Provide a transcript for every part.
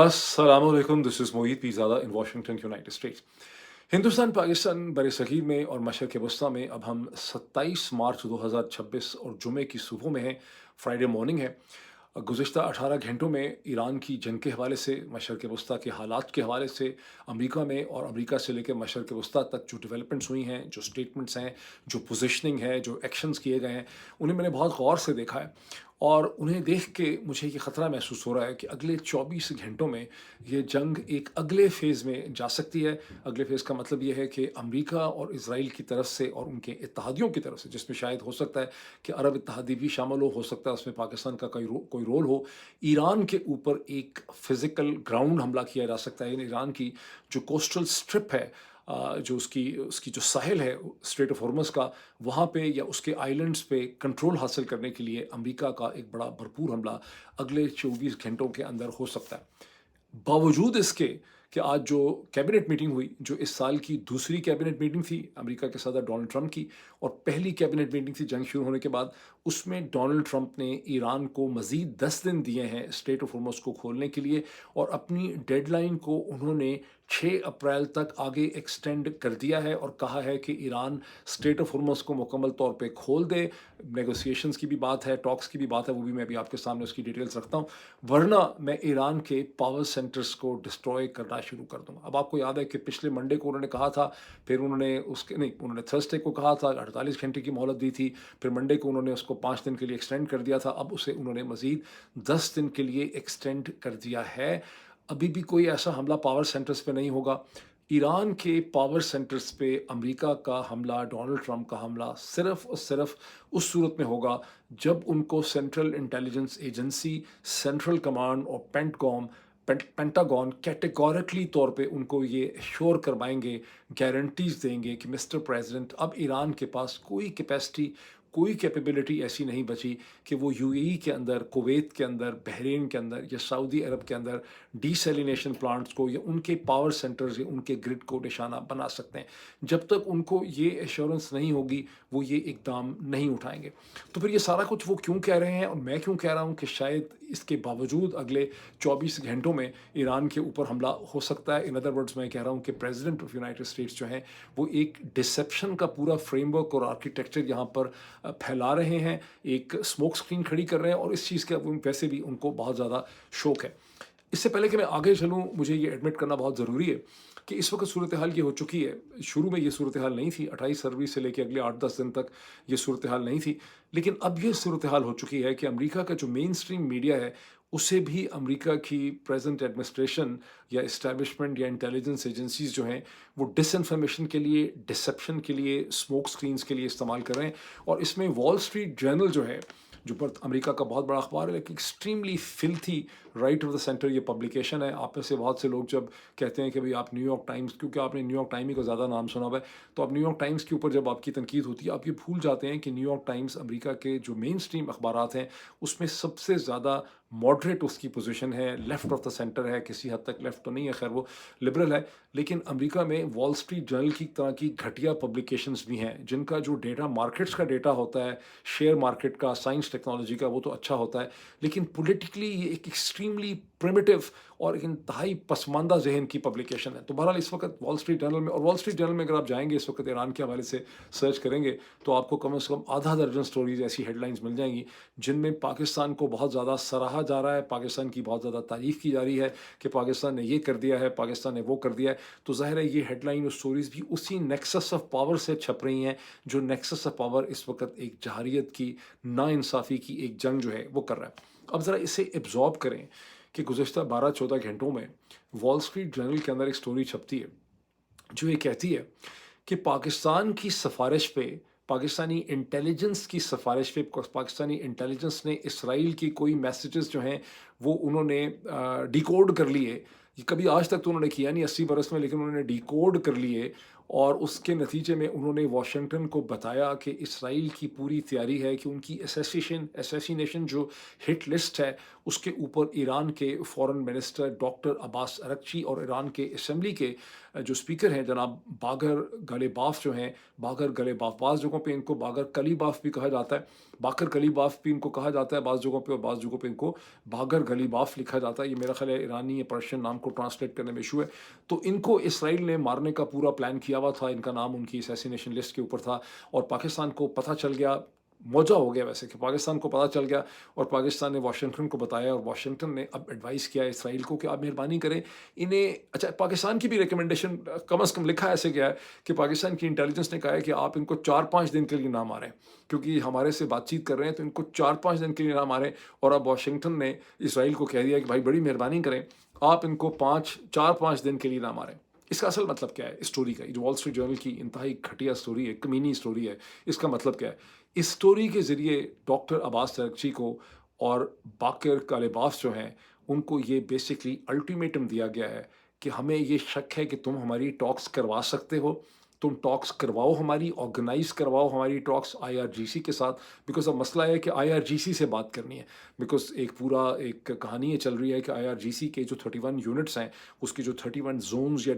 अस्सलामुअलैकुम, this is Moeed Pirzada in Washington, United States. Hindustan, Pakistan, बरसग़ीर में और मशरिक़ वस्ता में अब हम 27 मार्च 2026 और जुमे की सुबह में हैं, फ्राइडे मॉर्निंग है। गुज़िश्ता 18 घंटों में ईरान की जंग के हवाले से, मशरिक़ वस्ता के हालात के हवाले से, अमरीका में और अमरीका से लेकर मशरिक़ वस्ता तक जो डेवलपमेंट्स हुई हैं, जो स्टेटमेंट्स हैं, जो पोज़ीशनिंग है, जो एक्शंस किए गए हैं, उन्हें मैंने बहुत गौर से देखा है। और उन्हें देख के मुझे ये ख़तरा महसूस हो रहा है कि अगले 24 घंटों में ये जंग एक अगले फ़ेज़ में जा सकती है। अगले फ़ेज़ का मतलब ये है कि अमेरिका और इज़राइल की तरफ से और उनके इत्तहादियों की तरफ से, जिसमें शायद हो सकता है कि अरब इत्तहादी भी शामिल हो सकता है उसमें पाकिस्तान का कोई रोल हो। ईरान के ऊपर एक फ़िज़िकल ग्राउंड हमला किया जा सकता है। ईरान की जो कोस्टल स्ट्रिप है, जो उसकी उसकी जो साहिल है स्ट्रेट ऑफ हॉर्मज़ का, वहाँ पे या उसके आइलैंड्स पे कंट्रोल हासिल करने के लिए अमेरिका का एक बड़ा भरपूर हमला अगले 24 घंटों के अंदर हो सकता है। बावजूद इसके कि आज जो कैबिनेट मीटिंग हुई, जो इस साल की दूसरी कैबिनेट मीटिंग थी अमेरिका के सदर डोनाल्ड ट्रंप की, और पहली कैबिनेट मीटिंग थी जंग शुरू होने के बाद, उसमें डोनाल्ड ट्रंप ने ईरान को मज़ीद 10 दिन दिए हैं स्ट्रेट ऑफ हॉर्मज़ को खोलने के लिए, और अपनी डेडलाइन को उन्होंने 6 अप्रैल तक आगे एक्सटेंड कर दिया है और कहा है कि ईरान स्ट्रेट ऑफ हॉर्मज़ को मुकम्मल तौर पे खोल दे। नेगोशिएशंस की भी बात है, टॉक्स की भी बात है, वो भी मैं अभी आपके सामने उसकी डिटेल्स रखता हूँ, वरना मैं ईरान के पावर सेंटर्स को डिस्ट्रॉय करना शुरू कर दूंगा। अब आपको याद है कि पिछले मंडे को उन्होंने कहा था, फिर उन्होंने उसके नहीं उन्होंने थर्सडे को कहा था, 48 घंटे की मोहलत दी थी, फिर मंडे को उन्होंने उसको 5 दिन के लिए एक्सटेंड कर दिया था, अब उसे उन्होंने मज़ीद 10 दिन के लिए एक्सटेंड कर दिया है। अभी भी कोई ऐसा हमला पावर सेंटर्स पे नहीं होगा। ईरान के पावर सेंटर्स पे अमेरिका का हमला, डोनाल्ड ट्रंप का हमला सिर्फ़ और सिर्फ़ उस सूरत में होगा जब उनको central intelligence agency, central command और पेंटागन कैटेगोरिकली तौर पे उनको ये एश्योर करवाएंगे, गारंटीज़ देंगे कि मिस्टर प्रेसिडेंट, अब ईरान के पास कोई कैपेसिटी, कोई कैपेबिलिटी ऐसी नहीं बची कि वो यूएई के अंदर, कुवैत के अंदर, बहरीन के अंदर या सऊदी अरब के अंदर डीसैलिनेशन प्लांट्स को या उनके पावर सेंटर्स या उनके ग्रिड को निशाना बना सकते हैं। जब तक उनको ये एश्योरेंस नहीं होगी, वो ये इकदाम नहीं उठाएंगे। तो फिर ये सारा कुछ वो क्यों कह रहे हैं और मैं क्यों कह रहा हूँ कि शायद इसके बावजूद अगले 24 घंटों में ईरान के ऊपर हमला हो सकता है। इन अदर वर्ड्स, मैं कह रहा हूँ कि प्रेसिडेंट ऑफ यूनाइटेड स्टेट्स जो हैं, वो एक डिसेप्शन का पूरा फ्रेमवर्क और आर्किटेक्चर यहाँ पर फैला रहे हैं, एक स्मोक स्क्रीन खड़ी कर रहे हैं, और इस चीज़ का वैसे भी उनको बहुत ज़्यादा शौक है। इससे पहले कि मैं आगे चलूँ, मुझे ये एडमिट करना बहुत ज़रूरी है कि इस वक्त सूरत हाल ये हो चुकी है। शुरू में ये सूरत हाल नहीं थी, 28 फरवरी से लेकर अगले 8-10 दिन तक ये सूरत हाल नहीं थी, लेकिन अब ये सूरत हाल हो चुकी है कि अमेरिका का जो मेन स्ट्रीम मीडिया है, उसे भी अमेरिका की प्रेजेंट एडमिनिस्ट्रेशन या इस्टेब्लिशमेंट या इंटेलिजेंस एजेंसीज जो हैं, वो डिसइंफॉर्मेशन के लिए, डिसेप्शन के लिए, स्मोक स्क्रीन्स के लिए इस्तेमाल कर रहे हैं। और इसमें वॉल स्ट्रीट जर्नल जो है, जो पर अमेरिका का बहुत बड़ा अखबार है, लेकिन extremely filthy right of the centre ये पब्लिकेशन है। आप में से बहुत से लोग जब कहते हैं कि भाई आप न्यूयॉर्क टाइम्स, क्योंकि आपने न्यूयॉर्क टाइम ही का ज़्यादा नाम सुना हुआ है, तो आप न्यूयॉर्क टाइम्स के ऊपर जब आपकी तनकीद होती है, आप ये भूल जाते हैं कि न्यूयॉर्क टाइम्स अमेरिका के जो मेन स्ट्रीम अखबारात हैं, उसमें सबसे ज़्यादा मॉडरेट उसकी पोजीशन है, लेफ्ट ऑफ द सेंटर है, किसी हद तक लेफ्ट तो नहीं है, खैर वो लिबरल है। लेकिन अमेरिका में वॉल स्ट्रीट जर्नल की तरह की घटिया पब्लिकेशंस भी हैं, जिनका जो डेटा मार्केट्स का डेटा होता है, शेयर मार्केट का, साइंस टेक्नोलॉजी का, वो तो अच्छा होता है, लेकिन पॉलिटिकली ये एक एक्सट्रीमली प्रिमिटिव और एक इंतहाई पसमानदा जहन की पब्लिकेशन है। तो बहरहाल इस वक्त वॉल स्ट्रीट जर्नल में, और वॉल स्ट्रीट जर्नल में अगर आप जाएंगे इस वक्त ईरान के हवाले से सर्च करेंगे, तो आपको कम से कम आधा दर्जन स्टोरीज ऐसी हेडलाइंस मिल जाएंगी जिनमें पाकिस्तान को बहुत ज़्यादा सराहा जा रहा है, पाकिस्तान की बहुत ज़्यादा तारीफ़ की जा रही है कि पाकिस्तान ने ये कर दिया है, पाकिस्तान ने वो कर दिया है। तो ज़ाहिर है ये हेडलाइन और स्टोरीज़ भी उसी नेक्सस ऑफ पावर से छप रही हैं, जो नेक्सस ऑफ पावर इस वक्त एक जहारियत की, नाइंसाफ़ी की एक जंग जो है वो कर रहा है। अब ज़रा इसे एब्जॉर्ब करें कि गुज़श्ता 12-14 घंटों में वॉल स्ट्रीट जर्नल के अंदर एक स्टोरी छपती है, जो ये कहती है कि पाकिस्तान की सिफारिश पे, पाकिस्तानी इंटेलिजेंस की सिफारिश पे, पाकिस्तानी इंटेलिजेंस ने इसराइल की कोई मैसेजेस जो हैं वो उन्होंने डिकोड कर लिए। ये कभी आज तक तो उन्होंने किया नहीं 80 बरस में, लेकिन उन्होंने डिकोड कर लिए, और उसके नतीजे में उन्होंने वाशिंगटन को बताया कि इसराइल की पूरी तैयारी है कि उनकी एसेसिनेशन जो हिट लिस्ट है, उसके ऊपर ईरान के फॉरेन मिनिस्टर डॉक्टर अब्बास अरगची और ईरान के असम्बली के जो स्पीकर हैं जनाब बागर गलेबाफ जो हैं, बागर गलेबाफ, बाज़ जगहों पे इनको बागर कलीबाफ भी कहा जाता है, बाकर गलीबाफ भी इनको कहा जाता है बाज़ जगहों पे, और बाज़ जगहों पे इनको बागर गलीबाफ लिखा जाता है। ये मेरा ख़्याल है ईरानी या पर्शियन नाम को ट्रांसलेट करने में इशू है। तो इनको इसराइल ने मारने का पूरा प्लान किया हुआ था, इनका नाम उनकी असैसिनेशन लिस्ट के ऊपर था, और पाकिस्तान को पता चल गया, मौजा हो गया वैसे कि पाकिस्तान को पता चल गया, और पाकिस्तान ने वाशिंगटन को बताया, और वाशिंगटन ने अब एडवाइस किया इसराइल को कि आप मेहरबानी करें इन्हें, अच्छा पाकिस्तान की भी रिकमेंडेशन कम अज़ कम लिखा ऐसे गया है कि पाकिस्तान की इंटेलिजेंस ने कहा है कि आप इनको 4-5 दिन के लिए ना मारें, क्योंकि हमारे से बातचीत कर रहे हैं, तो इनको 4-5 दिन के लिए ना मारें। और अब वाशिंगटन ने इसराइल को कह दिया कि भाई बड़ी मेहरबानी करें, आप इनको 4-5 दिन के लिए ना मारें। इसका असल मतलब क्या है इस स्टोरी का? ये जो वॉल स्ट्रीट जर्नल की इंतहाई घटिया स्टोरी है, कमीनी स्टोरी है, इसका मतलब क्या है? इस स्टोरी के ज़रिए डॉक्टर अब्बास तरगची को और बाकर कालिबाफ जो हैं, उनको ये बेसिकली अल्टीमेटम दिया गया है कि हमें ये शक है कि तुम हमारी टॉक्स करवा सकते हो, तुम टॉक्स करवाओ हमारी, ऑर्गेनाइज़ करवाओ हमारी टॉक्स आईआरजीसी के साथ। बिकॉज़ अब मसला है कि आईआरजीसी से बात करनी है, बिकॉज़ एक कहानी ये चल रही है कि आईआरजीसी के जो 31 यूनिट्स हैं, उसकी जो 31 ज़ोन्स या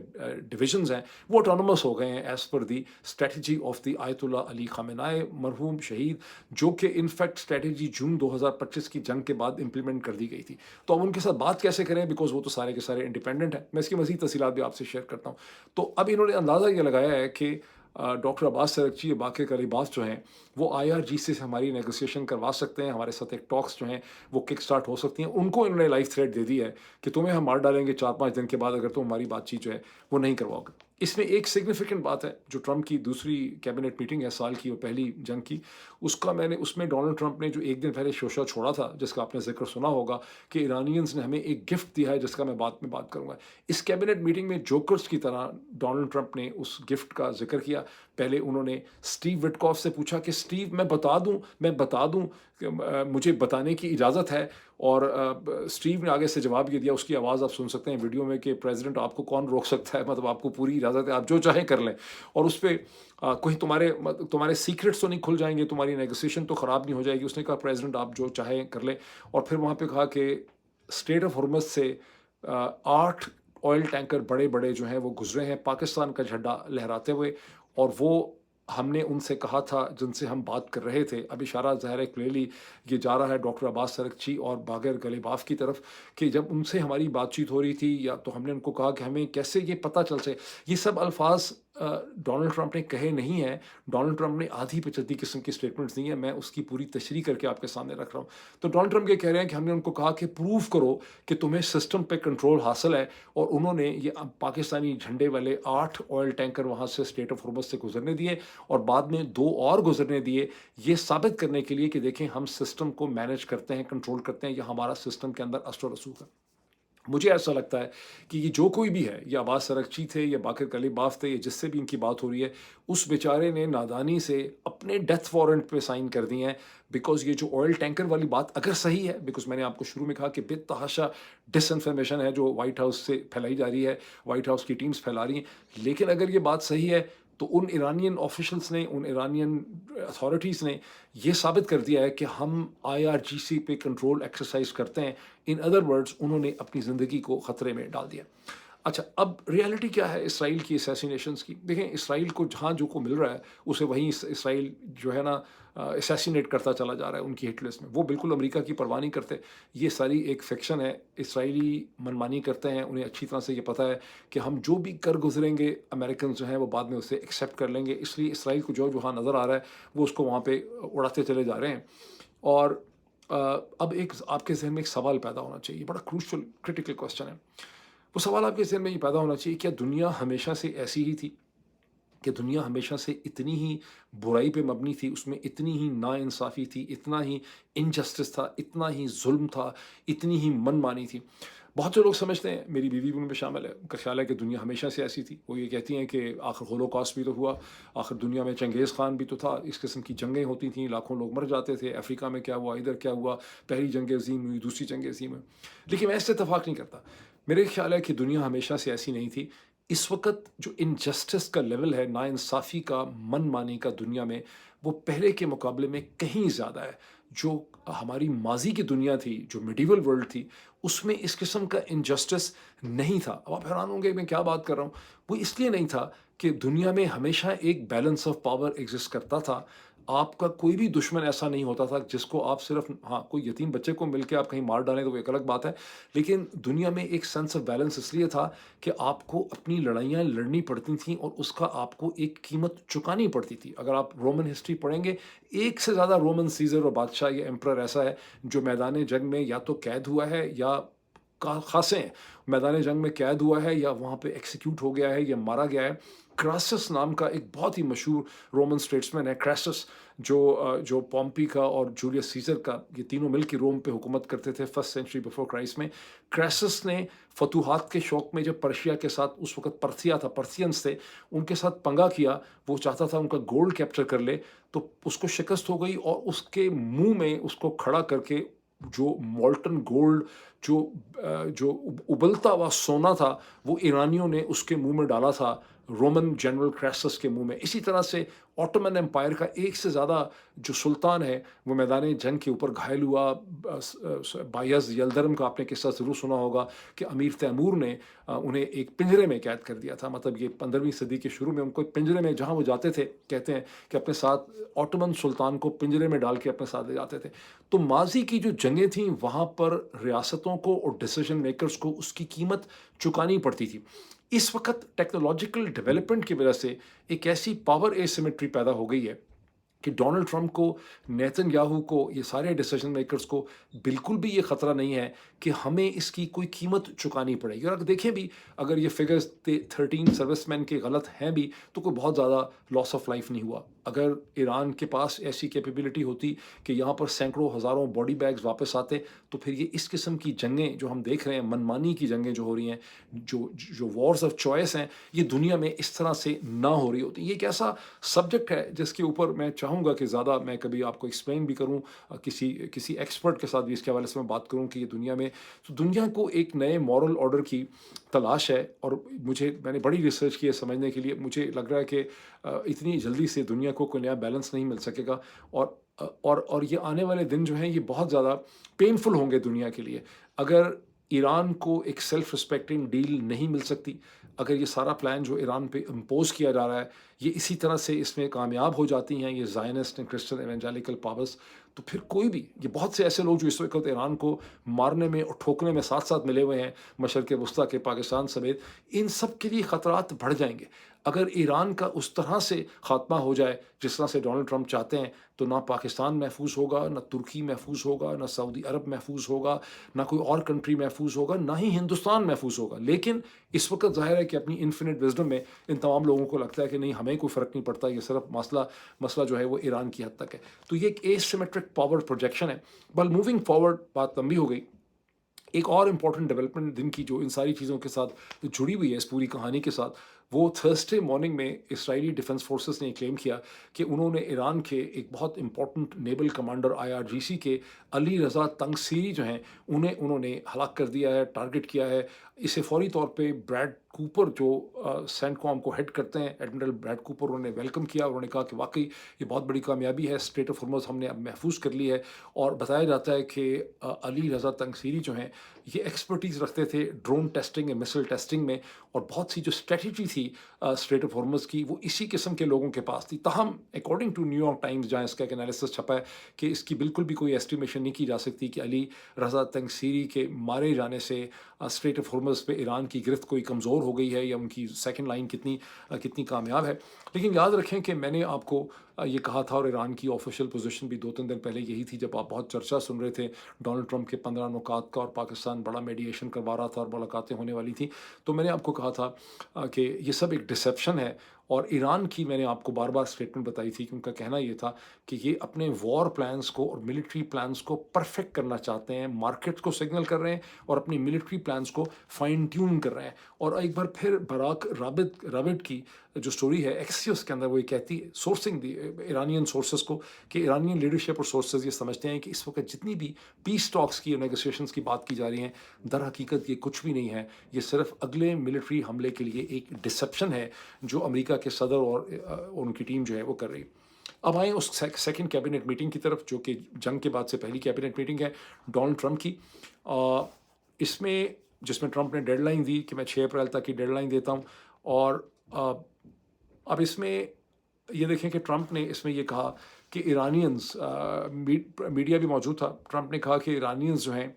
डिविजन्स हैं, वो ऑटोनोमस हो गए हैं as per the strategy of the ayatollah Ali Khamenei मरहूम शहीद, जो कि इनफैक्ट स्ट्रैटेजी जून 2025 की जंग के बाद इम्प्लीमेंट कर दी गई थी। तो अब उनके साथ बात कैसे करें, बिकॉज़ वो तो सारे के सारे इंडिपेंडेंट हैं। मैं इसकी मज़ीद तफ़सीलात भी आपसे शेयर करता हूँ। तो अब इन्होंने अंदाज़ा ये लगाया है कि डॉक्टर अब्बास तरगची और बाकर कालिबाफ जो हैं, वो आईआरजीसी से हमारी नेगोशिएशन करवा सकते हैं, हमारे साथ एक टॉक्स जो हैं वो किक स्टार्ट हो सकती हैं। उनको इन्होंने लाइफ थ्रेट दे दी है कि तुम्हें हम मार डालेंगे 4-5 दिन के बाद अगर तुम हमारी बातचीत जो है वो नहीं करवाओगे। इसमें एक सिग्निफिकेंट बात है, जो ट्रंप की दूसरी कैबिनेट मीटिंग है साल की और पहली जंग की, उसमें डोनाल्ड ट्रंप ने जो एक दिन पहले शोशा छोड़ा था, जिसका आपने ज़िक्र सुना होगा कि ईरानियंस ने हमें एक गिफ्ट दिया है, जिसका मैं बाद में बात करूँगा। इस कैबिनेट मीटिंग में जोकर्स की तरह डोनाल्ड ट्रंप ने उस गिफ्ट का ज़िक्र किया। पहले उन्होंने स्टीव विटकॉफ से पूछा कि स्टीव मैं बता दूं कि मुझे बताने की इजाज़त है, और स्टीव ने आगे से जवाब ये दिया, उसकी आवाज़ आप सुन सकते हैं वीडियो में, कि प्रेसिडेंट आपको कौन रोक सकता है, मतलब आपको पूरी इजाज़त है, आप जो चाहें कर लें, और उस पे कोई तुम्हारे सीक्रेट्स तो नहीं खुल जाएंगे, तुम्हारी नेगोशिएशन तो ख़राब नहीं हो जाएगी। उसने कहा प्रेसिडेंट आप जो चाहें कर लें। और फिर वहाँ पे कहा कि स्ट्रेट ऑफ हॉर्मज़ से 8 ऑयल टैंकर बड़े बड़े जो हैं वो गुजरे हैं पाकिस्तान का झंडा लहराते हुए, और वो हमने उनसे कहा था जिनसे हम बात कर रहे थे। अब इशारा ज़ाहिर है क्लियरली ये जा रहा है डॉक्टर अब्बास तरगची और बाकर गलीबाफ की तरफ, कि जब उनसे हमारी बातचीत हो रही थी, या तो हमने उनको कहा कि हमें कैसे ये पता चल सके। ये सब अल्फाज डोनाल्ड ट्रंप ने कहे नहीं हैं, डोनाल्ड ट्रंप ने आधी पिछड़ी किस्म की स्टेटमेंट्स दी हैं, मैं उसकी पूरी तशरीह करके आपके सामने रख रहा हूँ। तो डोनाल्ड ट्रंप ये कह रहे हैं कि हमने उनको कहा कि प्रूव करो कि तुम्हें सिस्टम पे कंट्रोल हासिल है, और उन्होंने ये पाकिस्तानी झंडे वाले 8 ऑयल टैंकर वहाँ से स्ट्रेट ऑफ हॉर्मज़ से गुजरने दिए, और बाद में 2 और गुजरने दिए, ये साबित करने के लिए कि देखें हम सिस्टम को मैनेज करते हैं, कंट्रोल करते हैं, या हमारा सिस्टम के अंदर असर रसूख है। मुझे ऐसा लगता है कि ये जो कोई भी है, ये अब्बास तरगची थे या बाकर गलीबाफ थे, या जिससे भी इनकी बात हो रही है, उस बेचारे ने नादानी से अपने डेथ वारंट पे साइन कर दिए हैं। बिकॉज़ ये जो ऑयल टैंकर वाली बात अगर सही है, बिकॉज़ मैंने आपको शुरू में कहा कि बेतहाशा डिसइन्फॉर्मेशन है जो व्हाइट हाउस से फैलाई जा रही है, व्हाइट हाउस की टीम्स फैला रही हैं। लेकिन अगर ये बात सही है, तो उन ईरानियन ऑफिशियल्स ने, उन ईरानियन अथॉरिटीज़ ने ये साबित कर दिया है कि हम आईआरजीसी पे कंट्रोल एक्सरसाइज करते हैं। इन अदर वर्ड्स, उन्होंने अपनी ज़िंदगी को ख़तरे में डाल दिया। अच्छा, अब रियलिटी क्या है इसराइल की असैसिनेशंस की? देखें, इसराइल को जहाँ जो को मिल रहा है, उसे वहीं इसराइल जो है ना असैसिनेट करता चला जा रहा है उनकी हिट लिस्ट में। वो बिल्कुल अमेरिका की परवाह नहीं करते। ये सारी एक फिक्शन है। इसराइली मनमानी करते हैं, उन्हें अच्छी तरह से ये पता है कि हम जो भी कर गुजरेंगे, अमेरिकन जो हैं वो बाद में उसे एक्सेप्ट कर लेंगे। इसलिए इसराइल को जो वहाँ नज़र आ रहा है, वो उसको वहाँ पे उड़ाते चले जा रहे हैं। और अब एक आपके ज़हन में एक सवाल पैदा होना चाहिए, बड़ा क्रूशल क्रिटिकल क्वेश्चन है। वो सवाल आपके ज़हन में ये पैदा होना चाहिए, क्या दुनिया हमेशा से ऐसी ही थी? कि दुनिया हमेशा से इतनी ही बुराई पे मबनी थी, उसमें इतनी ही नाइंसाफ़ी थी, इतना ही इनजस्टिस था, इतना ही ज़ुल्म था, इतनी ही मनमानी थी? बहुत से लोग समझते हैं, मेरी बीवी भी उनमें शामिल है, उनका ख़्याल है कि दुनिया हमेशा से ऐसी थी। वो ये कहती हैं कि आखिर होलोकॉस्ट भी तो हुआ, आखिर दुनिया में चंगेज़ ख़ान भी तो था, इस किस्म की जंगें होती थीं, लाखों लोग मर जाते थे। अफ्रीका में क्या हुआ, इधर क्या हुआ, पहली जंग अज़ीम हुई, दूसरी जंग अज़ीम हुई। लेकिन मैं इससे इत्तेफ़ाक़ नहीं करता। मेरे ख़्याल है कि दुनिया हमेशा से ऐसी नहीं थी। इस वक़्त जो इनजस्टिस का लेवल है, नाइंसाफ़ी का, मनमानी का दुनिया में, वो पहले के मुकाबले में कहीं ज़्यादा है। जो हमारी माज़ी की दुनिया थी, जो मिडीवल वर्ल्ड थी, उसमें इस किस्म का इनजस्टिस नहीं था। अब आप हैरान होंगे मैं क्या बात कर रहा हूँ। वो इसलिए नहीं था कि दुनिया में हमेशा एक बैलेंस ऑफ पावर एग्ज़िस्ट करता था। आपका कोई भी दुश्मन ऐसा नहीं होता था जिसको आप सिर्फ, हाँ, कोई यतीम बच्चे को मिलके आप कहीं मार डालें तो वो एक अलग बात है, लेकिन दुनिया में एक सेंस ऑफ बैलेंस इसलिए था कि आपको अपनी लड़ाइयाँ लड़नी पड़ती थीं और उसका आपको एक कीमत चुकानी पड़ती थी। अगर आप रोमन हिस्ट्री पढ़ेंगे, एक से ज़्यादा रोमन सीज़र और बादशाह या एम्परर ऐसा है जो मैदान जंग में या तो कैद हुआ है या खासे हैं, मैदान जंग में कैद हुआ है या वहाँ पे एक्सिक्यूट हो गया है या मारा गया है। क्रासस नाम का एक बहुत ही मशहूर रोमन स्टेट्समैन है, क्रैसस, जो पॉम्पी का और जूलियस सीजर का, ये तीनों मिलकर रोम पे हुकूमत करते थे फर्स्ट सेंचुरी बिफोर क्राइस्ट में। क्रैसस ने फतूहात के शौक में जब पर्शिया के साथ, उस वक्त पर्थिया था, पर्थियंस थे, उनके साथ पंगा किया। वो चाहता था उनका गोल्ड कैप्चर कर ले, तो उसको शिकस्त हो गई और उसके मुंह में उसको खड़ा करके जो मोल्टन गोल्ड, जो उबलता हुआ सोना था, वो ईरानियों ने उसके मुंह में डाला था, रोमन जनरल क्रैसस के मुंह में। इसी तरह से ऑटोमन एम्पायर का एक से ज़्यादा जो सुल्तान है वो मैदान जंग के ऊपर घायल हुआ। बायस यलदरम का आपने किस्सा ज़रूर सुना होगा कि अमीर तैमूर ने उन्हें एक पिंजरे में कैद कर दिया था। मतलब ये 15वीं सदी के शुरू में उनको पिंजरे में, जहाँ वो जाते थे, कहते हैं कि अपने साथ ऑटोमन सुल्तान को पिंजरे में डाल के अपने साथ ले जाते थे। तो माजी की जो जंगें थीं वहाँ पर रियासतों को और डिसीजन मेकर्स को उसकी कीमत चुकानी पड़ती थी। इस वक्त टेक्नोलॉजिकल डेवलपमेंट की वजह से एक ऐसी पावर एसिमेट्री पैदा हो गई है कि डोनाल्ड ट्रंप को, नेतन्याहू को, ये सारे डिसीजन मेकर्स को बिल्कुल भी ये ख़तरा नहीं है कि हमें इसकी कोई कीमत चुकानी पड़ेगी। और अगर देखें भी, अगर ये फिगर्स 13 सर्विसमैन के गलत हैं भी, तो कोई बहुत ज़्यादा लॉस ऑफ लाइफ नहीं हुआ। अगर ईरान के पास ऐसी कैपेबिलिटी होती कि यहाँ पर सैकड़ों हज़ारों बॉडी बैग्स वापस आते, तो फिर ये इस किस्म की जंगें जो हम देख रहे हैं, मनमानी की जंगें जो हो रही हैं, जो जो वॉर्स ऑफ चॉइस हैं, ये दुनिया में इस तरह से ना हो रही होती। ये एक ऐसा सब्जेक्ट है जिसके ऊपर मैं चाहूँगा कि ज़्यादा मैं कभी आपको एक्सप्लेन भी करूँ, किसी किसी एक्सपर्ट के साथ भी इसके हवाले से मैं बात करूँ कि ये दुनिया में, तो दुनिया को एक नए मॉरल ऑर्डर की तलाश है। और मैंने बड़ी रिसर्च की है समझने के लिए, मुझे लग रहा है कि इतनी जल्दी से दुनिया को कोई नया बैलेंस नहीं मिल सकेगा। और ये आने वाले दिन जो हैं ये बहुत ज़्यादा पेनफुल होंगे दुनिया के लिए। अगर ईरान को एक सेल्फ रिस्पेक्टिंग डील नहीं मिल सकती, अगर ये सारा प्लान जो ईरान पे इम्पोज किया जा रहा है, ये इसी तरह से इसमें कामयाब हो जाती हैं ये Zionist and Christian evangelical powers, तो फिर कोई भी, ये बहुत से ऐसे लोग जो इस वक्त ईरान को मारने में और ठोकने में साथ साथ मिले हुए हैं, मशरक़ वस्ती के पाकिस्तान समेत, इन सब के लिए ख़तरात बढ़ जाएंगे। अगर ईरान का उस तरह से ख़ात्मा हो जाए जिस तरह से डोनाल्ड ट्रंप चाहते हैं, तो ना पाकिस्तान महफूज होगा, ना तुर्की महफूज होगा, ना सऊदी अरब महफूज होगा, ना कोई और कंट्री महफूज होगा, ना ही हिंदुस्तान महफूज होगा। लेकिन इस वक्त ज़ाहिर है कि अपनी इन्फिनिट विजडम में इन तमाम लोगों को लगता है कि नहीं, हमें कोई फ़र्क नहीं पड़ता, ये सिर्फ मसला मसला जो है वो ईरान की हद तक है। तो ये एक एसिमेट्रिक पावर प्रोजेक्शन है। बल मूविंग फॉरवर्ड, बात लंबी हो गई। एक और इम्पॉर्टेंट डेवलपमेंट दिन की जो इन सारी चीज़ों के साथ जुड़ी हुई है, इस पूरी कहानी के साथ, वो थर्सडे मॉर्निंग में इसराइली डिफेंस फोर्सेस ने क्लेम किया कि उन्होंने ईरान के एक बहुत इंपॉर्टेंट नेवल कमांडर IRGC के अली रज़ा तंगसीरी जो हैं, उन्होंने हलाक कर दिया है, टारगेट किया है। इसे फौरी तौर पे ब्रैड कूपर जो सेंटकॉम को हेड करते हैं, एडमिरल ब्रैड कूपर, उन्होंने वेलकम किया। उन्होंने कहा कि वाकई ये बहुत बड़ी कामयाबी है, स्ट्रेट ऑफ हॉर्मुज़ हमने अब महफूज कर ली है। और बताया जाता है कि अली रज़ा तंगसीरी जो हैं, ये एक्सपर्टीज़ रखते थे ड्रोन टेस्टिंग या मिसाइल टेस्टिंग में, और बहुत सी जो स्ट्रेटजी थी स्ट्रेट ऑफ हॉर्मुज़ की, वो इसी किस्म के लोगों के पास थी। ताहम अकॉर्डिंग टू न्यूयॉर्क टाइम्स, जहाँ इसका एक एनालिसिस छपा है, कि इसकी बिल्कुल भी कोई एस्टिमेशन नहीं की जा सकती कि अली रज़ा तंगसीरी के मारे जाने से स्ट्रेट ऑफ हॉर्मुज़ पे ईरान की गिरफ्त कोई कमज़ोर हो गई है या उनकी सेकंड लाइन कितनी कामयाब है। लेकिन याद रखें कि मैंने आपको ये कहा था, और ईरान की ऑफिशियल पोजीशन भी 2-3 दिन पहले यही थी, जब आप बहुत चर्चा सुन रहे थे डोनाल्ड ट्रंप के 15 नुकात का, और पाकिस्तान बड़ा मीडिएशन करवा रहा था और मुलाकातें होने वाली थी। तो मैंने आपको कहा था कि ये सब एक डिसेप्शन है। और ईरान की मैंने आपको बार बार स्टेटमेंट बताई थी कि उनका कहना ये था कि ये अपने वॉर प्लान्स को और मिलिट्री प्लान्स को परफेक्ट करना चाहते हैं, मार्केट को सिग्नल कर रहे हैं और अपनी मिलिट्री प्लान्स को फाइन ट्यून कर रहे हैं। और एक बार फिर बराक राबिट की जो स्टोरी है एक्सियोस के अंदर, वो ये कहती है, सोर्सिंग दी ईरानियन सोर्सेज को, कि ईरानियन लीडरशिप और सोर्सेज ये समझते हैं कि इस वक्त जितनी भी पीस टॉक्स की, नेगोशिएशंस की बात की जा रही है, दर हकीकत ये कुछ भी नहीं है। ये सिर्फ अगले मिलिट्री हमले के लिए एक डिसेप्शन है जो अमेरिका के सदर और उनकी टीम जो है वो कर रही है। अब आए उस सेकंड कैबिनेट मीटिंग की तरफ, जो कि जंग के बाद से पहली कैबिनेट मीटिंग है डोनाल्ड ट्रंप की। इसमें जिसमें ट्रंप ने डेडलाइन दी कि मैं 6 अप्रैल तक की डेडलाइन देता हूँ। और अब इसमें ये देखें कि ट्रंप ने इसमें ये कहा کہ ایرانیانس मीडिया भी मौजूद था, ट्रंप ने कहा कि ईरानियंस जो हैं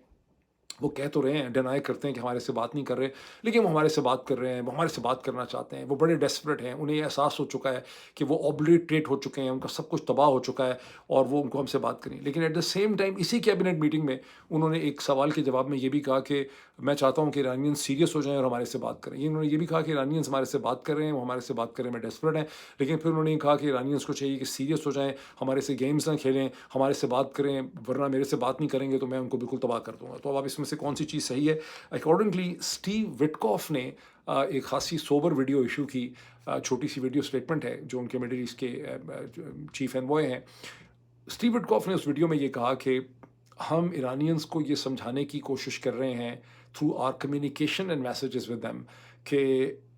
वो कह तो रहे हैं, डिनाई करते हैं कि हमारे से बात नहीं कर रहे, लेकिन वो हमारे से बात कर रहे हैं, वो हमारे से बात करना चाहते हैं, वो बड़े डेस्परेट हैं, उन्हें ये एहसास हो चुका है कि वो ऑब्लिटरेट हो चुके हैं, उनका सब कुछ तबाह हो चुका है और वो उनको हमसे बात करें। लेकिन एट द सेम टाइम इसी कैबिनेट मीटिंग में उन्होंने एक सवाल के जवाब में ये भी कहा कि मैं चाहता हूँ कि ईरानियंस सीरियस हो जाएं और हमारे से बात करें। ये उन्होंने ये भी कहा कि ईरानियंस हमारे से बात कर रहे हैं, वो हमारे से बात करें में डेस्परेट हैं, लेकिन फिर उन्होंने कहा कि ईरानियंस को चाहिए कि सीरियस हो जाएं, हमारे से गेम्स ना खेलें, हमारे से बात करें, वरना मेरे से बात नहीं करेंगे तो मैं उनको बिल्कुल तबाह कर दूंगा। तो अब इसमें से कौन सी चीज़ सही है? अकॉर्डिंगली स्टीव विटकॉफ ने एक खासी सोबर वीडियो इशू की, छोटी सी वीडियो स्टेटमेंट है जो उनके मिडिल ईस्ट के चीफ एनवॉय हैं। स्टीव विटकॉफ ने उस वीडियो में ये कहा कि हम ईरानियंस को ये समझाने की कोशिश कर रहे हैं through our communication and messages with them कि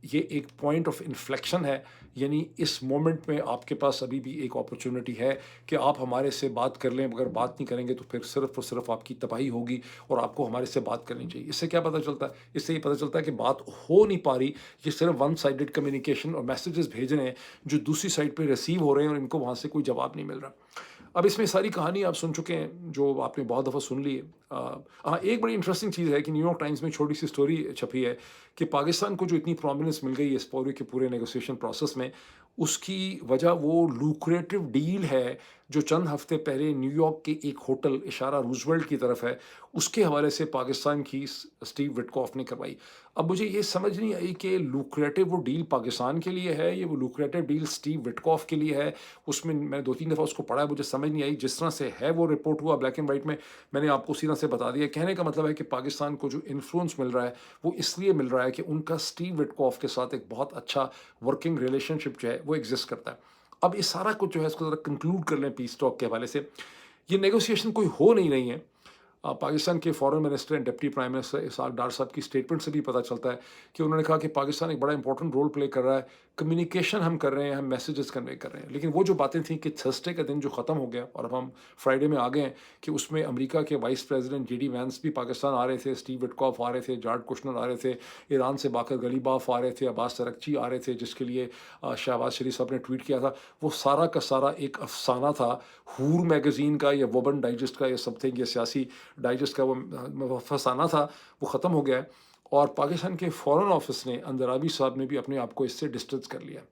ये एक पॉइंट ऑफ इन्फ्लेक्शन है, यानी इस मोमेंट में आपके पास अभी भी एक अपॉर्चुनिटी है कि आप हमारे से बात कर लें। अगर बात नहीं करेंगे तो फिर सिर्फ और सिर्फ आपकी तबाही होगी और आपको हमारे से बात करनी चाहिए। इससे क्या पता चलता है? इससे ये पता चलता है कि बात हो नहीं पा रही, ये सिर्फ वन साइडेड कम्युनिकेशन और मैसेजेस भेज रहे हैं जो दूसरी साइड पे रिसीव हो रहे हैं और इनको वहाँ से कोई जवाब नहीं मिल रहा। अब इसमें सारी कहानी आप सुन चुके हैं जो आपने बहुत दफ़ा सुन ली है। हाँ, एक बड़ी इंटरेस्टिंग चीज़ है कि न्यूयॉर्क टाइम्स में छोटी सी स्टोरी छपी है कि पाकिस्तान को जो इतनी प्रोमिनेंस मिल गई है इस पूरे के पूरे नेगोशिएशन प्रोसेस में, उसकी वजह वो लुक्रेटिव डील है जो चंद हफ्ते पहले न्यूयॉर्क के एक होटल, इशारा रूजवेल्ट की तरफ है, उसके हवाले से पाकिस्तान की स्टीव विटकॉफ ने करवाई। अब मुझे ये समझ नहीं आई कि लुक्रेटिव वो डील पाकिस्तान के लिए है, ये वो लुक्रेटिव डील स्टीव विटकॉफ के लिए है। उसमें मैं 2-3 दफ़ा उसको पढ़ा है, मुझे समझ नहीं आई। जिस तरह से है वो रिपोर्ट हुआ ब्लैक एंड वाइट में, मैंने आपको उसी तरह से बता दिया। कहने का मतलब है कि पाकिस्तान को जो इन्फ्लुएंस मिल रहा है वो इसलिए मिल रहा है कि उनका स्टीव विटकॉफ के साथ एक बहुत अच्छा वर्किंग रिलेशनशिप जो है वो एग्जिस्ट करता है। अब ये सारा कुछ जो है इसको ज़रा कंक्लूड कर लें पीस टॉक के हवाले से। ये नेगोशिएशन कोई हो नहीं रही है। पाकिस्तान के foreign minister and deputy prime minister Ishaq Dar साहब की स्टेटमेंट से भी पता चलता है कि उन्होंने कहा कि पाकिस्तान एक बड़ा इंपॉर्टेंट रोल प्ले कर रहा है, कम्युनिकेशन हम कर रहे हैं, हम मैसेजेस कन्वे कर रहे हैं। लेकिन वो जो बातें थी कि थर्सडे का दिन जो ख़त्म हो गया और अब हम फ्राइडे में आ गए हैं कि उसमें अमेरिका के वाइस प्रेसिडेंट JD वैंस भी पाकिस्तान आ रहे थे, स्टीव विटकॉफ आ रहे थे, जार्ड कुशनर आ रहे थे, ईरान से बाकर गलीबाफ आ रहे थे, अब्बास अरगची आ रहे थे, जिसके लिए शहबाज शरीफ साहब ने ट्वीट किया था। वो सारा का सारा एक अफसाना था। हूर मैगज़ीन का या वोबन डाइजेस्ट का या समथिंग, या सियासी डाइजेस्ट का वो फसाना था, वो ख़त्म हो गया है। और पाकिस्तान के फॉरेन ऑफिस ने, अंदराबी साहब ने भी अपने आप को इससे डिस्टेंस कर लिया।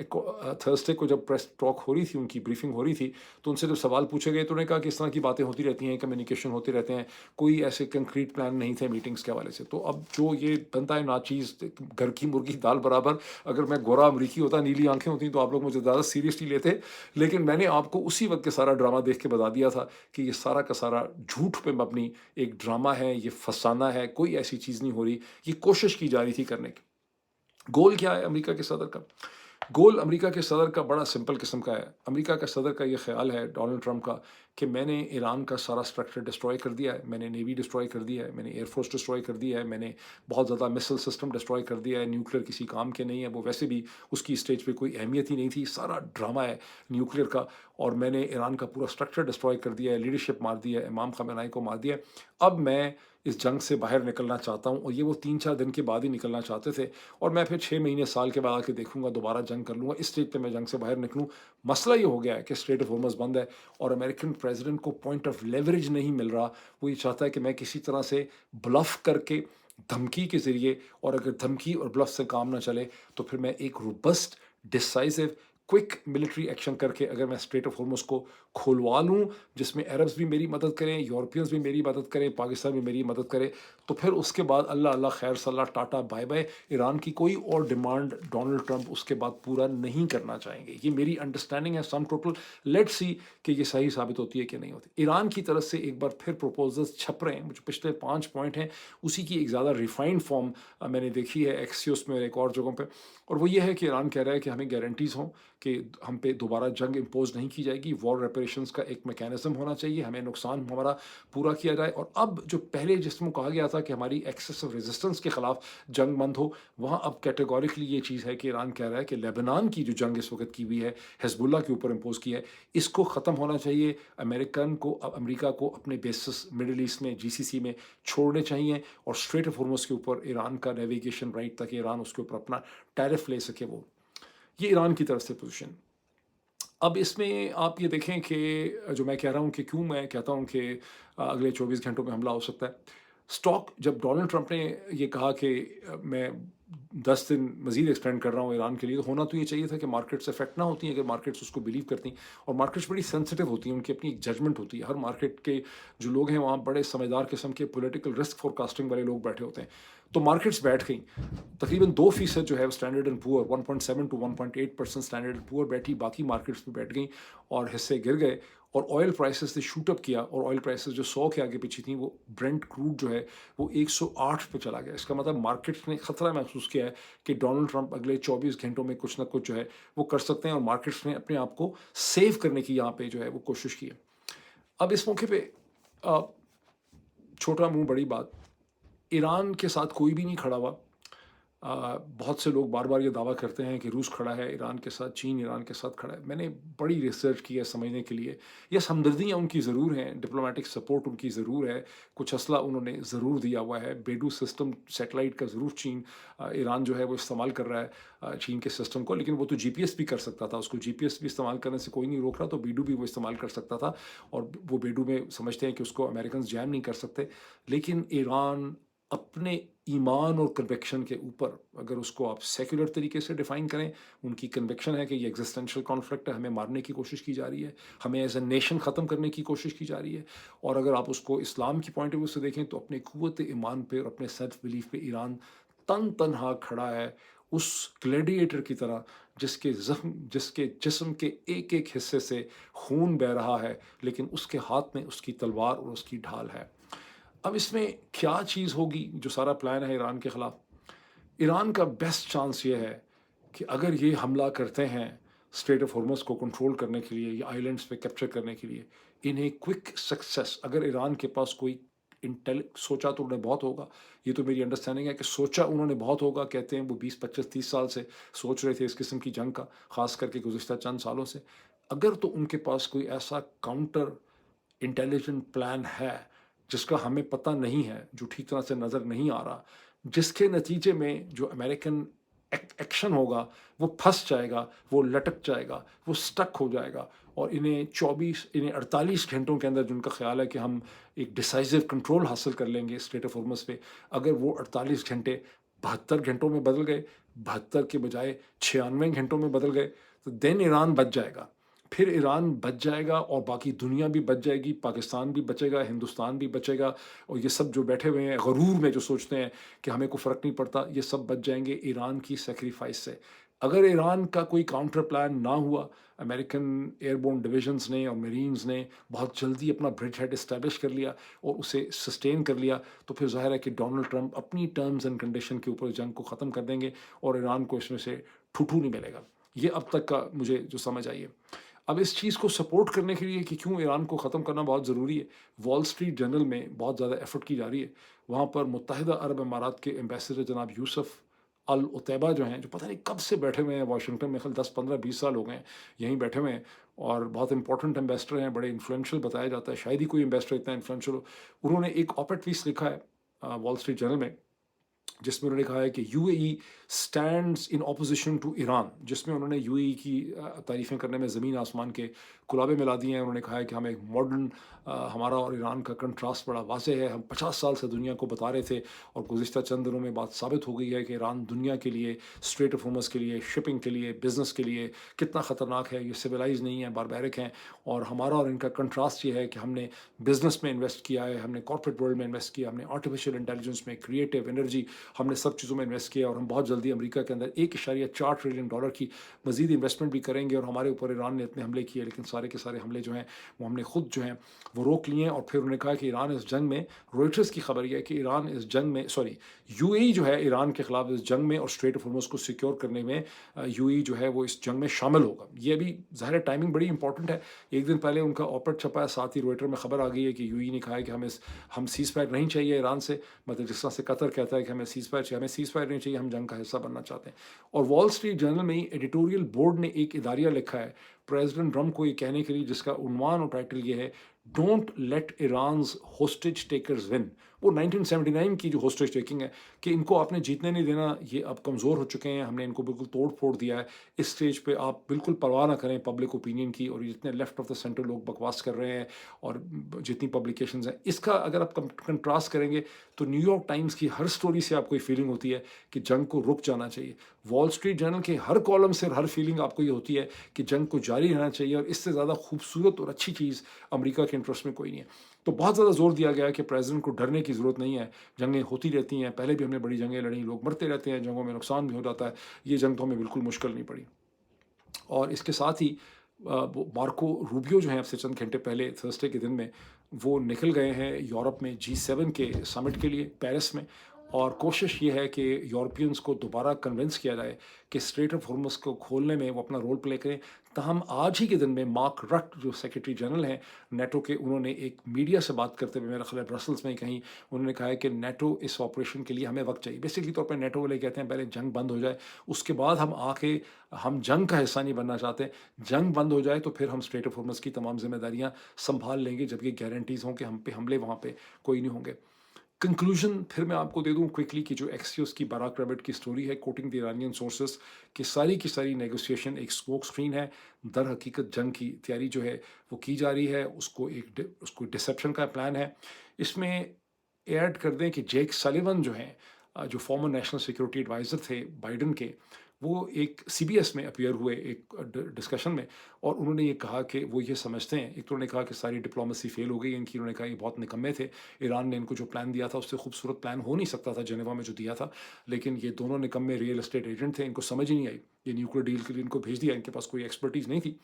थर्सडे को जब प्रेस टॉक हो रही थी, उनकी ब्रीफिंग हो रही थी, तो उनसे जब सवाल पूछे गए तो उन्होंने कहा कि इस तरह की बातें होती रहती हैं, कम्युनिकेशन होते रहते हैं, कोई ऐसे कंक्रीट प्लान नहीं थे मीटिंग्स के हवाले से। तो अब जो ये बनता है नाचीज़, घर की मुर्गी दाल बराबर, अगर मैं गोरा अमरीकी होता, नीली आंखें होती, तो आप लोग मुझे ज़्यादा सीरियसली लेते। लेकिन मैंने आपको उसी वक्त के सारा ड्रामा देख के बता दिया था कि ये सारा का सारा झूठ पे मबनी एक ड्रामा है, ये फसाना है, कोई ऐसी चीज़ नहीं हो रही। ये कोशिश की जा रही थी करने की। गोल क्या है अमेरिका के सदर का? गोल अमेरिका के सदर का बड़ा सिंपल किस्म का है। अमेरिका का सदर का ये ख्याल है, डोनाल्ड ट्रंप का, कि मैंने ईरान का सारा स्ट्रक्चर डिस्ट्रॉय कर दिया है, मैंने नेवी डिस्ट्रॉय कर दिया है, मैंने एयरफोर्स डिस्ट्रॉय कर दिया है, मैंने बहुत ज़्यादा मिसाइल सिस्टम डिस्ट्रॉय कर दिया है, न्यूक्लियर किसी काम के नहीं है, वो वैसे भी उसकी स्टेज पे कोई अहमियत ही नहीं थी, सारा ड्रामा है न्यूक्लियर का। और मैंने ईरान का पूरा स्ट्रक्चर डिस्ट्रॉय कर दिया है, लीडरशिप मार दिया है, इमाम खमेनी को मार दिया है। अब मैं इस जंग से बाहर निकलना चाहता हूँ। और ये वो 3-4 दिन के बाद ही निकलना चाहते थे, और मैं फिर 6 महीने साल के बाद आके देखूंगा, दोबारा जंग कर लूँगा, इस स्टेज पे मैं जंग से बाहर निकलूँ। मसला ये हो गया है कि स्ट्रेट ऑफ हॉर्मज़ बंद है और अमेरिकन प्रेसिडेंट को पॉइंट ऑफ लेवरेज नहीं मिल रहा। वो ये चाहता है कि मैं किसी तरह से ब्लफ करके, धमकी के ज़रिए, और अगर धमकी और ब्लफ से काम ना चले तो फिर मैं एक robust, decisive, quick military action करके अगर मैं स्ट्रेट ऑफ हॉर्मज़ को खुलवा लूँ, जिसमें अरब्स भी मेरी मदद करें, यूरोपियंस भी मेरी मदद करें, पाकिस्तान भी मेरी मदद करे, तो फिर उसके बाद अल्लाह अल्लाह खैर सल्ला टाटा बाय बाय। ईरान की कोई और डिमांड डोनाल्ड ट्रंप उसके बाद पूरा नहीं करना चाहेंगे। ये मेरी अंडरस्टैंडिंग है सम टोटल। लेट्स सी कि ये सही साबित होती है कि नहीं होती। ईरान की तरफ से एक बार फिर प्रपोजल्स छप रहे हैं, जो पिछले 5 पॉइंट हैं उसी की एक ज़्यादा रिफाइंड फॉर्म मैंने देखी है एक्सियोस में और एक और जगहों पे। और वो ये है कि ईरान कह रहा है कि हमें गारंटीज़ हों कि हम पे दोबारा जंग इम्पोज नहीं की जाएगी, वॉर रेपरेशंस का एक मैकेनिज्म होना चाहिए, हमें नुकसान हमारा पूरा किया जाए। और अब जो पहले जिसमें कहा गया था कि हमारी एक्सेसिव रेजिस्टेंस के खिलाफ जंग बंद हो, वहाँ अब कैटेगोरिकली ये चीज़ है कि ईरान कह रहा है कि लेबनान की जो जंग इस वक्त की हुई है, हिजबुल्लाह के ऊपर इम्पोज की है, इसको ख़त्म होना चाहिए। अमेरिका को अपने बेसिस मिडिल ईस्ट में, GCC में छोड़ने चाहिए, और स्ट्रेट ऑफ हॉर्मज़ के ऊपर ईरान का नेविगेशन राइट, ताकि ईरान उसके ऊपर अपना टैरिफ ले सके। वो ये ईरान की तरफ से पोजीशन। अब इसमें आप ये देखें कि जो मैं कह रहा हूँ कि क्यों मैं कहता हूँ कि अगले 24 घंटों में हमला हो सकता है। स्टॉक जब डोनाल्ड ट्रंप ने ये कहा कि मैं 10 दिन मज़ीद एक्सटेंड कर रहा हूँ ईरान के लिए, तो होना तो ये चाहिए था कि मार्केट्स अफ़ेक्ट ना होती हैं अगर मार्केट्स उसको बिलीव करती। और मार्केट्स बड़ी सेंसिटिव होती हैं, उनकी अपनी एक जजमेंट होती है। हर मार्केट के जो लोग हैं वहाँ बड़े समझदार किस्म के पॉलिटिकल रिस्क फोरकास्टिंग वाले लोग बैठे होते हैं। तो मार्केट्स बैठ गई। तकरीबन 2% जो है वो Standard and Poor 1.7 to 1.8% Standard and Poor बैठी, बाकी मार्केट्स में बैठ गई और हिस्से गिर गए। और ऑयल प्राइसेस ने शूट अप किया और ऑयल प्राइसेस जो 100 के आगे पीछे थी, वो ब्रेंट क्रूड जो है वो 108 पे चला गया। इसका मतलब मार्केट्स ने खतरा महसूस किया है कि डोनाल्ड ट्रंप अगले 24 घंटों में कुछ ना कुछ जो है वो कर सकते हैं, और मार्केट्स ने अपने आप को सेव करने की यहाँ पे जो है वो कोशिश की है। अब इस मौके पे अ, छोटा मुंह बड़ी बात, ईरान के साथ कोई भी नहीं खड़ा हुआ। बहुत से लोग बार बार ये दावा करते हैं कि रूस खड़ा है ईरान के साथ, चीन ईरान के साथ खड़ा है। मैंने बड़ी रिसर्च की है समझने के लिए। यस, हमदर्दियाँ उनकी ज़रूर हैं, डिप्लोमेटिक सपोर्ट उनकी ज़रूर है, कुछ असला उन्होंने ज़रूर दिया हुआ है। बेडू सिस्टम सैटेलाइट का ज़रूर चीन ईरान जो है वो इस्तेमाल कर रहा है चीन के सिस्टम को, लेकिन वो तो जीपीएस भी कर सकता था, उसको जीपीएस भी इस्तेमाल करने से कोई नहीं रोक रहा, तो बेडू भी वो इस्तेमाल कर सकता था। और वो बेडू में समझते हैं कि उसको अमेरिकन जैम नहीं कर सकते। लेकिन ईरान अपने ईमान और कन्विक्शन के ऊपर, अगर उसको आप सेक्युलर तरीके से डिफाइन करें, उनकी कन्विक्शन है कि ये एग्जिस्टेंशियल कॉन्फ्लिक्ट है, हमें मारने की कोशिश की जा रही है, हमें एज ए नेशन ख़त्म करने की कोशिश की जा रही है। और अगर आप उसको इस्लाम की पॉइंट ऑफ व्यू से देखें तो अपने क़ुव्वत ईमान पे और अपने सेल्फ बिलीफ पे ईरान तन तनहा खड़ा है, उस ग्लैडिएटर की तरह जिसके जिस्म के एक एक हिस्से से खून बह रहा है, लेकिन उसके हाथ में उसकी तलवार और उसकी ढाल है। अब इसमें क्या चीज़ होगी, जो सारा प्लान है ईरान के ख़िलाफ़? ईरान का बेस्ट चांस ये है कि अगर ये हमला करते हैं स्ट्रेट ऑफ हॉर्मज़ को कंट्रोल करने के लिए या आइलैंड्स पे कैप्चर करने के लिए, इन्हें क्विक सक्सेस, अगर ईरान के पास कोई सोचा तो उन्होंने बहुत होगा, ये तो मेरी अंडरस्टैंडिंग है कि सोचा उन्होंने बहुत होगा। कहते हैं वो 20 25 30 साल से सोच रहे थे इस किस्म की जंग का, ख़ास करके गुज़िश्ता चंद सालों से। अगर तो उनके पास कोई ऐसा काउंटर इंटेलिजेंट प्लान है जिसका हमें पता नहीं है, जो ठीक तरह से नज़र नहीं आ रहा, जिसके नतीजे में जो अमेरिकन एक्शन होगा वो फंस जाएगा, वो लटक जाएगा, वो स्टक हो जाएगा, और इन्हें 48 घंटों के अंदर जिनका ख्याल है कि हम एक डिसाइसिव कंट्रोल हासिल कर लेंगे स्ट्रेट ऑफ हॉर्मज़ पे, अगर वो 48 घंटे 72 घंटों में बदल गए, 72 के बजाय 96 घंटों में बदल गए, तो देन ईरान बच जाएगा। फिर ईरान बच जाएगा और बाकी दुनिया भी बच जाएगी, पाकिस्तान भी बचेगा, हिंदुस्तान भी बचेगा, और ये सब जो बैठे हुए हैं गरूर में, जो सोचते हैं कि हमें कोई फ़र्क नहीं पड़ता, ये सब बच जाएंगे ईरान की सेक्रीफाइस से। अगर ईरान का कोई काउंटर प्लान ना हुआ, अमेरिकन एयरबोर्न डिविजन्स ने और मरीन्स ने बहुत जल्दी अपना ब्रिज हेड इस्टेब्लिश कर लिया और उसे सस्टेन कर लिया, तो फिर ज़ाहिर है कि डोनाल्ड ट्रंप अपनी टर्म्स एंड कंडीशन के ऊपर जंग को ख़त्म कर देंगे और ईरान को इसमें से ठुठू नहीं मिलेगा। ये अब तक का मुझे जो समझ आई है। अब इस चीज़ को सपोर्ट करने के लिए कि क्यों ईरान को ख़त्म करना बहुत ज़रूरी है, वॉल स्ट्रीट जर्नल में बहुत ज़्यादा एफर्ट की जा रही है। वहाँ पर मुत्तहिदा अरब अमारात के एम्बेसडर जनाब यूसुफ अल उतैबा जो हैं, जो पता नहीं कब से बैठे हुए हैं वाशिंगटन में, 10 15 20 साल हो गए हैं यहीं बैठे हुए हैं, और बहुत इंपॉर्टेंट एम्बेसडर हैं, बड़े इन्फ्लुएंशियल बताया जाता है, शायद ही कोई एम्बेसडर इतना इन्फ्लुएंशियल हो। उन्होंने एक ऑपेड पीस लिखा है वॉल स्ट्रीट जर्नल में, जिसमें उन्होंने कहा है कि UAE stands in opposition to Iran, जिसमें उन्होंने यूएई की तारीफ़ें करने में ज़मीन आसमान के कुलाबे मिला दिए हैं। उन्होंने कहा है कि हम एक मॉडर्न, हमारा और ईरान का कंट्रास्ट बड़ा वाज़ेह है। हम 50 साल से दुनिया को बता रहे थे और गुज़िश्ता चंद दिनों में बात साबित हो गई है कि ईरान दुनिया के लिए, स्ट्रेट ऑफ हॉर्मज़ के लिए, शिपिंग के लिए, बिज़नेस के लिए कितना ख़तरनाक है। ये सिविलाइज नहीं है, बारबैरिक हैं। और हमारा और इनका कंट्रास्ट ये है कि हमने बिज़नेस में इन्वेस्ट किया है, हमने कॉर्पोरेट वर्ल्ड में इन्वेस्ट किया, हमने आर्टिफिशियल इंटेलिजेंस में, क्रिएटिव एनर्जी, हमने सब चीज़ों में इन्वेस्ट किया, और हम बहुत जल्दी अमेरिका के अंदर $1.4 ट्रिलियन की मज़ीद इन्वेस्टमेंट भी करेंगे। और हमारे ऊपर ईरान ने इतने हमले किए, लेकिन सारे के सारे हमले जो हैं वो हमने खुद जो हैं वो रोक लिए हैं। और फिर उन्होंने कहा कि ईरान इस जंग में, रॉयटर्स की खबर यह है कि ईरान इस जंग में, यूएई जो है ईरान के खिलाफ इस जंग में और स्ट्रेट ऑफ हॉर्मज़ को सिक्योर करने में, यूएई जो है वो इस जंग में शामिल होगा। ये अभी ज़ाहिर है टाइमिंग बड़ी इंपॉर्टेंट है। एक दिन पहले उनका ऑपरेट छपा है, साथ ही रॉयटर में खबर आ गई है कि यूएई ने कहा है कि हम सीज़ फायर नहीं चाहिए ईरान से, मतलब जिस तरह से कतर कहता है कि हमें सीज़ फायर चाहिए, हमें सीज़ फायर नहीं चाहिए, हम जंग का हिस्सा बनना चाहते हैं। और वॉल स्ट्रीट जर्नल में ही एडिटोरियल बोर्ड ने एक इदारिया लिखा है प्रेसिडेंट ट्रंप को ये कहने के लिए, जिसका उन्वान और टाइटल ये है, don't let Iran's hostage takers win. वो 1979 की जो होस्टेज टेकिंग है कि इनको आपने जीतने नहीं देना, ये अब कमज़ोर हो चुके हैं, हमने इनको बिल्कुल तोड़ फोड़ दिया है। इस स्टेज पे आप बिल्कुल परवाह ना करें पब्लिक ओपिनियन की, और जितने लेफ्ट ऑफ द सेंटर लोग बकवास कर रहे हैं और जितनी पब्लिकेशंस हैं, इसका अगर आप कंट्रास्ट करेंगे तो न्यूयॉर्क टाइम्स की हर स्टोरी से आपको ये फीलिंग होती है कि जंग को रुक जाना चाहिए। वॉल स्ट्रीट जर्नल के हर कॉलम से हर फीलिंग आपको ये होती है कि जंग को जारी रहना चाहिए, और इससे ज़्यादा खूबसूरत और अच्छी चीज़ अमेरिका के इंटरेस्ट में कोई नहीं है। तो बहुत ज़्यादा जोर दिया गया है कि प्रेसिडेंट को डरने की ज़रूरत नहीं है, जंगें होती रहती हैं, पहले भी हमने बड़ी जंगें लड़ी, लोग मरते रहते हैं, जंगों में नुकसान भी हो जाता है, ये जंग तो हमें बिल्कुल मुश्किल नहीं पड़ी। और इसके साथ ही वो मार्को रूबियो जो हैं, अब से चंद घंटे पहले थर्सडे के दिन में वो निकल गए हैं यूरोप में G7 के समिट के लिए पेरिस में, और कोशिश ये है कि यूरोपियंस को दोबारा कन्विंस किया जाए कि स्ट्रेट ऑफ हॉर्मुज़ को खोलने में वो अपना रोल प्ले करें। ताहम आज ही के दिन में मार्क रट जो सेक्रेटरी जनरल हैं नेटो के, उन्होंने एक मीडिया से बात करते हुए, मेरा ख्याल है ब्रसल्स में ही कहीं, उन्होंने कहा है कि नेटो इस ऑपरेशन के लिए हमें वक्त चाहिए। बेसिकली तौर पर नेटो वाले कहते हैं पहले जंग बंद हो जाए, उसके बाद हम आके, हम जंग का हिस्सा नहीं बनना चाहते, जंग बंद हो जाए तो फिर हम स्ट्रेट ऑफ हॉर्मुज़ की तमाम जिम्मेदारियां संभाल लेंगे, जब ये गारंटीज़ हों कि हम पे हमले वहाँ पे कोई नहीं होंगे। कंक्लूजन फिर मैं आपको दे दूं क्विकली कि जो एक्सियोस की बाराक रैबिट की स्टोरी है, कोटिंग द इरानियन सोर्सेस, कि सारी नेगोशिएशन एक स्मोक स्क्रीन है। दर हकीकत जंग की तैयारी जो है वो की जा रही है, उसको डिसेप्शन का प्लान है। इसमें ऐड कर दें कि जेक सलिवन जो हैं, जो फॉर्मर नेशनल सिक्योरिटी एडवाइज़र थे बाइडेन के, वो एक सीबीएस में अपीयर हुए एक डिस्कशन में, और उन्होंने ये कहा कि वो ये समझते हैं, एक तो उन्होंने कहा कि सारी डिप्लोमेसी फेल हो गई इनकी, उन्होंने कहा ये बहुत निकम्मे थे, ईरान ने इनको जो प्लान दिया था उससे खूबसूरत प्लान हो नहीं सकता था जेनेवा में जो दिया था, लेकिन ये दोनों निकम्मे रियल एस्टेट एजेंट थे, इनको समझ ही नहीं आई, ये न्यूक्लियर डील के लिए इनको भेज दिया, इनके पास कोई एक्सपर्टीज़ नहीं थी।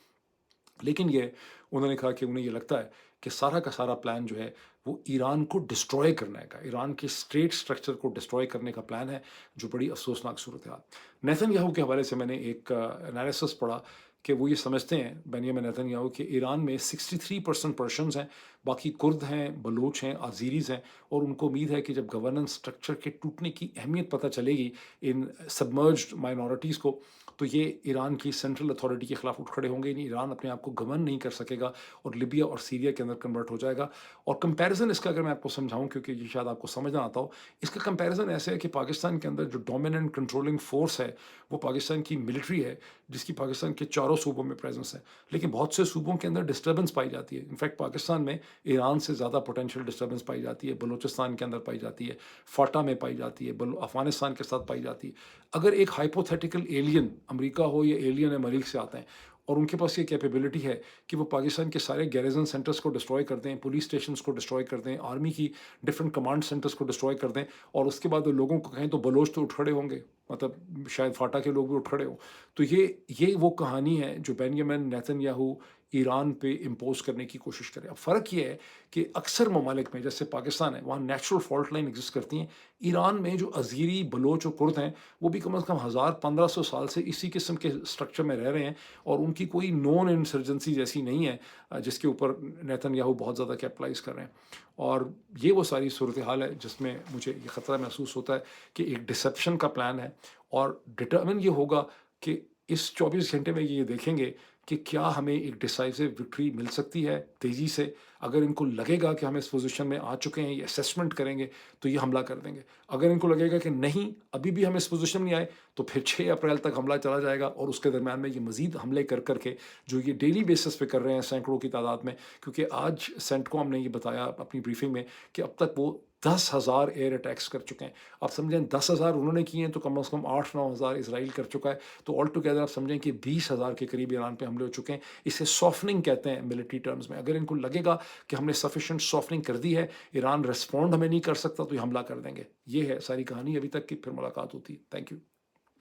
लेकिन ये उन्होंने कहा कि उन्हें ये लगता है कि सारा का सारा प्लान जो है वो ईरान को डिस्ट्रॉय करने का, ईरान के स्टेट स्ट्रक्चर को डिस्ट्रॉय करने का प्लान है, जो बड़ी अफसोसनाक सूरत है। नेतन्याहू के हवाले से मैंने एक एनालिसिस पढ़ा कि वो ये समझते हैं, बेंयामिन नेतन्याहू, कि ईरान में 63% पर्शियंस हैं, बाकी कुर्द हैं, बलूच हैं, अज़ीरीज़ हैं, और उनको उम्मीद है कि जब गवर्नेंस स्ट्रक्चर के टूटने की अहमियत पता चलेगी इन सबमर्ज्ड माइनॉरिटीज़ को, तो ये ईरान की सेंट्रल अथॉरिटी के खिलाफ उठ खड़े होंगे, नहीं ईरान अपने आप को गवर्न नहीं कर सकेगा और लिबिया और सीरिया के अंदर कन्वर्ट हो जाएगा। और कंपैरिजन इसका अगर मैं आपको समझाऊं, क्योंकि ये शायद आपको समझ ना आता हो, इसका कंपैरिजन ऐसे है कि पाकिस्तान के अंदर जो डोमिनेंट कंट्रोलिंग फोर्स है वो पाकिस्तान की मिलिट्री है, जिसकी पाकिस्तान के चारों सूबों में प्रेजेंस है, लेकिन बहुत से सूबों के अंदर डिस्टर्बेंस पाई जाती है। इनफैक्ट पाकिस्तान में ईरान से ज़्यादा पोटेंशियल डिस्टर्बेंस पाई जाती है, बलूचिस्तान के अंदर पाई जाती है, फाटा में पाई जाती है, अफगानिस्तान के साथ पाई जाती है। अगर एक हाइपोथेटिकल एलियन अमेरिका हो या एलियन है मरीख से आते हैं, और उनके पास ये कैपेबिलिटी है कि वो पाकिस्तान के सारे गैरिजन सेंटर्स को डिस्ट्रॉय कर दें, पुलिस स्टेशंस को डिस्ट्रॉय कर दें, आर्मी की डिफरेंट कमांड सेंटर्स को डिस्ट्रॉय कर दें, और उसके बाद वो लोगों को कहें तो बलोच तो उठ खड़े होंगे, मतलब शायद फाटा के लोग भी उठ खड़े हों। तो ये वो कहानी है जो बेंयामिन नेतन्याहू ईरान पे इम्पोज करने की कोशिश करे। अब फ़र्क ये है कि अक्सर ममालिक में, जैसे पाकिस्तान है, वहाँ नेचुरल फॉल्ट लाइन एग्जिस्ट करती हैं। ईरान में जो अज़ीरी, बलोच और कुर्द हैं, वो भी कम से कम 1000-1500 साल से इसी किस्म के स्ट्रक्चर में रह रहे हैं, और उनकी कोई नॉन इंसर्जेंसी जैसी नहीं है जिसके ऊपर नेतन्याहू बहुत ज़्यादा कैपिटलाइज कर रहे हैं। और ये वो सारी सूरत हाल है जिसमें मुझे ये ख़तरा महसूस होता है कि एक डिसेप्शन का प्लान है, और डिटर्मिन ये होगा कि इस 24 घंटे में ये देखेंगे कि क्या हमें एक डिसाइसिव विक्ट्री मिल सकती है तेज़ी से। अगर इनको लगेगा कि हम इस पोजीशन में आ चुके हैं, ये असेसमेंट करेंगे, तो ये हमला कर देंगे। अगर इनको लगेगा कि नहीं, अभी भी हम इस पोजीशन में नहीं आए, तो फिर 6 अप्रैल तक हमला चला जाएगा, और उसके दरमियान में ये मज़ीद हमले कर करके, जो ये डेली बेसिस पे कर रहे हैं सैकड़ों की तादाद में, क्योंकि आज सेंटकॉम ने ये बताया अपनी ब्रीफिंग में कि अब तक वो 10,000 एयर अटैक्स कर चुके हैं। आप समझें 10,000 उन्होंने किए हैं, तो कम से कम 8-9 हज़ार इसराइल कर चुका है, तो ऑल टुगेदर आप समझें कि 20,000 के करीब ईरान पे हमले हो चुके हैं। इसे सॉफ्टनिंग कहते हैं मिलिट्री टर्म्स में। अगर इनको लगेगा कि हमने सफिशिएंट सॉफ्टनिंग कर दी है, ईरान रिस्पॉन्ड हमें नहीं कर सकता, तो ये हमला कर देंगे। ये है सारी कहानी अभी तक की, फिर मुलाकात होती है। Thank you.